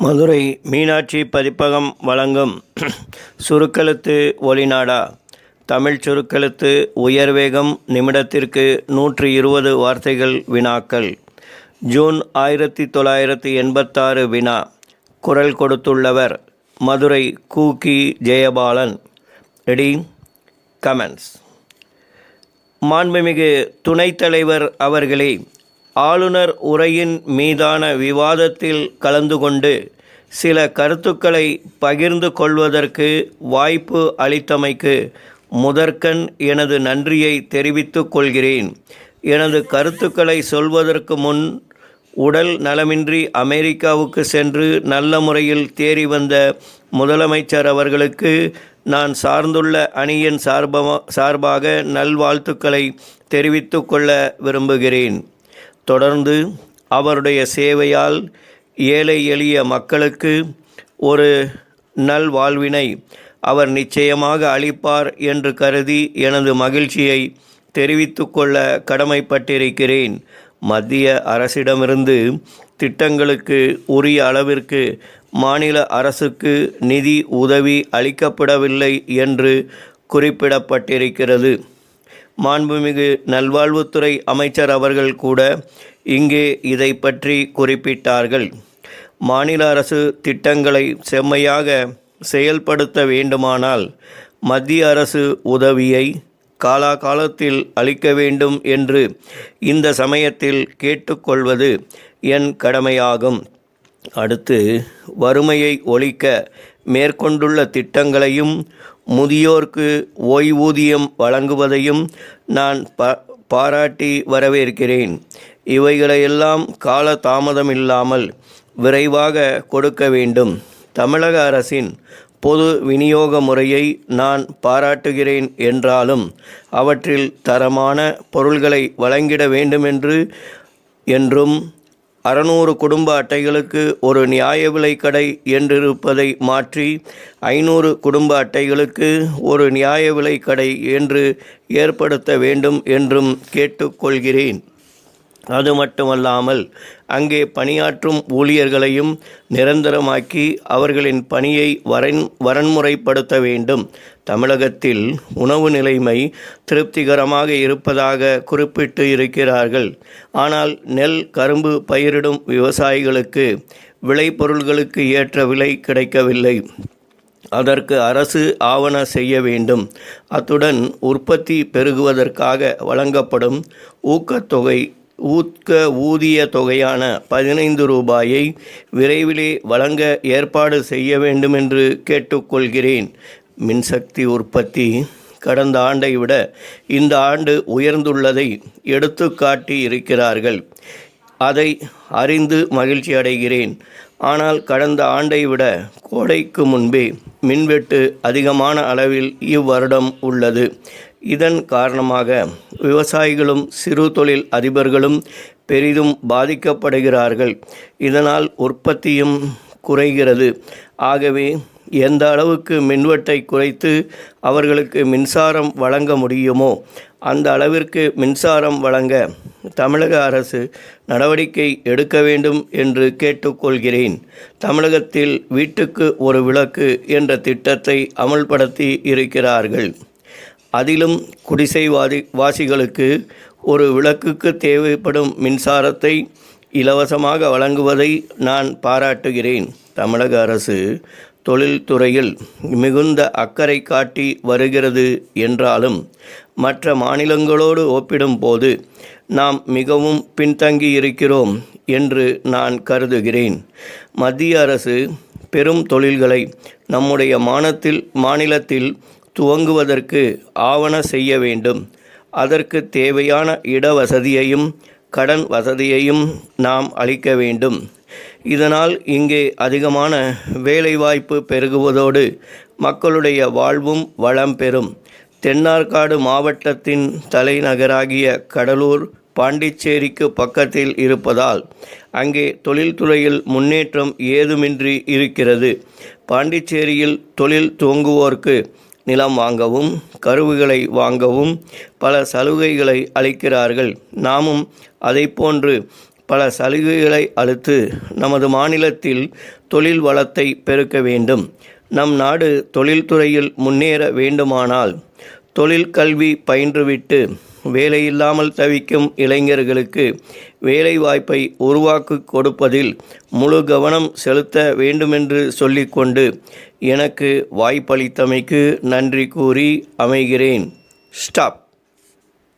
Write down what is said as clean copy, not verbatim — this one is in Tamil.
மதுரை மீனாட்சி பதிப்பகம் வழங்கும் சுருக்கெழுத்து ஒலிநாடா. தமிழ் சுருக்கெழுத்து உயர்வேகம் நிமிடத்திற்கு 120 வார்த்தைகள். வினாக்கள். ஜூன் 1986 வினா. குரல் கொடுத்துள்ளவர் மதுரை கூகி ஜெயபாலன். ரெடி? கமெண்ட்ஸ். மாண்புமிகு துணைத் தலைவர் அவர்களே, ஆளுநர் உரையின் மீதான விவாதத்தில் கலந்து கொண்டு சில கருத்துக்களை பகிர்ந்து கொள்வதற்கு வாய்ப்பு அளித்தமைக்கு முதற்கண் எனது நன்றியை தெரிவித்துக் கொள்கிறேன். எனது கருத்துக்களை சொல்வதற்கு முன் உடல் நலமின்றி அமெரிக்காவுக்கு சென்று நல்ல முறையில் தேறி வந்த முதலமைச்சர் அவர்களுக்கு நான் சார்ந்துள்ள அணியின் சார்பாக நல்வாழ்த்துக்களை தெரிவித்து கொள்ள விரும்புகிறேன். தொடர்ந்து அவருடைய சேவையால் ஏழை எளிய மக்களுக்கு ஒரு நல்வாழ்வினை அவர் நிச்சயமாக அளிப்பார் என்று கருதி எனது மகிழ்ச்சியை தெரிவித்து கொள்ள கடமைப்பட்டிருக்கிறேன். மத்திய அரசிடமிருந்து திட்டங்களுக்கு உரிய அளவிற்கு மாநில அரசுக்கு நிதி உதவி அளிக்கப்படவில்லை என்று குறிப்பிடப்பட்டிருக்கிறது. மாண்புமிகு நல்வாழ்வுத்துறை அமைச்சர் அவர்கள் கூட இங்கே இதை பற்றி குறிப்பிட்டார்கள். மாநில அரசு திட்டங்களை செம்மையாக செயல்படுத்த வேண்டுமானால் மத்திய அரசு உதவியை காலாகாலத்தில் அளிக்க வேண்டும் என்று இந்த சமயத்தில் கேட்டுக்கொள்வது என் கடமையாகும். அடுத்து, வறுமையை ஒழிக்க மேற்கொண்டுள்ள திட்டங்களையும் முதியோர்க்கு ஓய்வூதியம் வழங்குவதையும் நான் பாராட்டி வரவேற்கிறேன். இவைகளையெல்லாம் கால தாமதமில்லாமல் விரைவாக கொடுக்க வேண்டும். தமிழக அரசின் பொது விநியோக முறையை நான் பாராட்டுகிறேன் என்றாலும் அவற்றில் தரமான பொருள்களை வழங்கிட வேண்டுமென்றும் 600 குடும்ப அட்டைகளுக்கு ஒரு நியாய விலை கடை என்றிருப்பதை மாற்றி 500 குடும்ப அட்டைகளுக்கு ஒரு நியாய விலை கடை என்று ஏற்படுத்த வேண்டும் என்றும் கேட்டுக்கொள்கிறேன். அது மட்டுமல்லாமல் அங்கே பணியாற்றும் ஊழியர்களையும் நிரந்தரமாக்கி அவர்களின் பணியை வரன்முறைப்படுத்த வேண்டும். தமிழகத்தில் உணவு நிலைமை திருப்திகரமாக இருப்பதாக குறிப்பிட்டு இருக்கிறார்கள். ஆனால் நெல், கரும்பு பயிரிடும் விவசாயிகளுக்கு விளைபொருள்களுக்கு ஏற்ற விலை கிடைக்கவில்லை. அதற்கு அரசு ஆவண செய்ய வேண்டும். அத்துடன் உற்பத்தி பெருகுவதற்காக வழங்கப்படும் ஊதிய தொகையான 15 ரூபாயை விரைவிலே வழங்க ஏற்பாடு செய்ய வேண்டுமென்று கேட்டுக்கொள்கிறேன். மின்சக்தி உற்பத்தி கடந்த ஆண்டை விட இந்த ஆண்டு உயர்ந்துள்ளதை எடுத்து காட்டி இருக்கிறார்கள். அதை அறிந்து மகிழ்ச்சி அடைகிறேன். ஆனால் கடந்த ஆண்டை விட கோடைக்கு முன்பே மின்வெட்டு அதிகமான அளவில் இவ்வருடம் உள்ளது. இதன் காரணமாக விவசாயிகளும் சிறு தொழில் அதிபர்களும் பெரிதும் பாதிக்கப்படுகிறார்கள். இதனால் உற்பத்தியும் குறைகிறது. ஆகவே எந்த அளவுக்கு மின்வெட்டை குறைத்து அவர்களுக்கு மின்சாரம் வழங்க முடியுமோ அந்த அளவிற்கு மின்சாரம் வழங்க தமிழக அரசு நடவடிக்கை எடுக்க வேண்டும் என்று கேட்டுக்கொள்கிறேன். தமிழகத்தில் வீட்டுக்கு ஒரு விளக்கு என்ற திட்டத்தை அமல்படுத்தி இருக்கிறார்கள். அதிலும் குடிசை வாசிகளுக்கு ஒரு விளக்குக்கு தேவைப்படும் மின்சாரத்தை இலவசமாக வழங்குவதை நான் பாராட்டுகிறேன். தமிழக அரசு தொழில்துறையில் மிகுந்த அக்கறை காட்டி வருகிறது என்றாலும் மற்ற மாநிலங்களோடு ஒப்பிடும்போது நாம் மிகவும் பின்தங்கி இருக்கிறோம் என்று நான் கருதுகிறேன். மத்திய அரசு பெரும் தொழில்களை நம்முடைய மாநிலத்தில் துவங்குவதற்கு ஆவண செய்ய வேண்டும். அதற்கு தேவையான இட வசதியையும் கடன் வசதியையும் நாம் அளிக்க வேண்டும். இதனால் இங்கே அதிகமான வேலைவாய்ப்பு பெருகுவதோடு மக்களுடைய வாழ்வும் வளம் பெறும். தென்னார்காடு மாவட்டத்தின் தலைநகராகிய கடலூர் பாண்டிச்சேரிக்கு பக்கத்தில் இருப்பதால் அங்கே தொழில்துறையில் முன்னேற்றம் ஏதுமின்றி இருக்கிறது. பாண்டிச்சேரியில் தொழில் துவங்குவோருக்கு நிலம் வாங்கவும் கருவிகளை வாங்கவும் பல சலுகைகளை அளிக்கிறார்கள். நாமும் அதை போன்று பல சலுகைகளை அளித்து நமது மாநிலத்தில் தொழில் வளத்தை பெருக்க வேண்டும். நம் நாடு தொழில்துறையில் முன்னேற வேண்டுமானால் தொழில் கல்வி பயின்றுவிட்டு வேலையில்லாமல் தவிக்கும் இளைஞர்களுக்கு வேலைவாய்ப்பை உருவாக்கி கொடுப்பதில் முழு கவனம் செலுத்த வேண்டுமென்று சொல்லிக்கொண்டு எனக்கு வாய்ப்பளித்தமைக்கு நன்றி கூறி அமைகிறேன். ஸ்டாப்.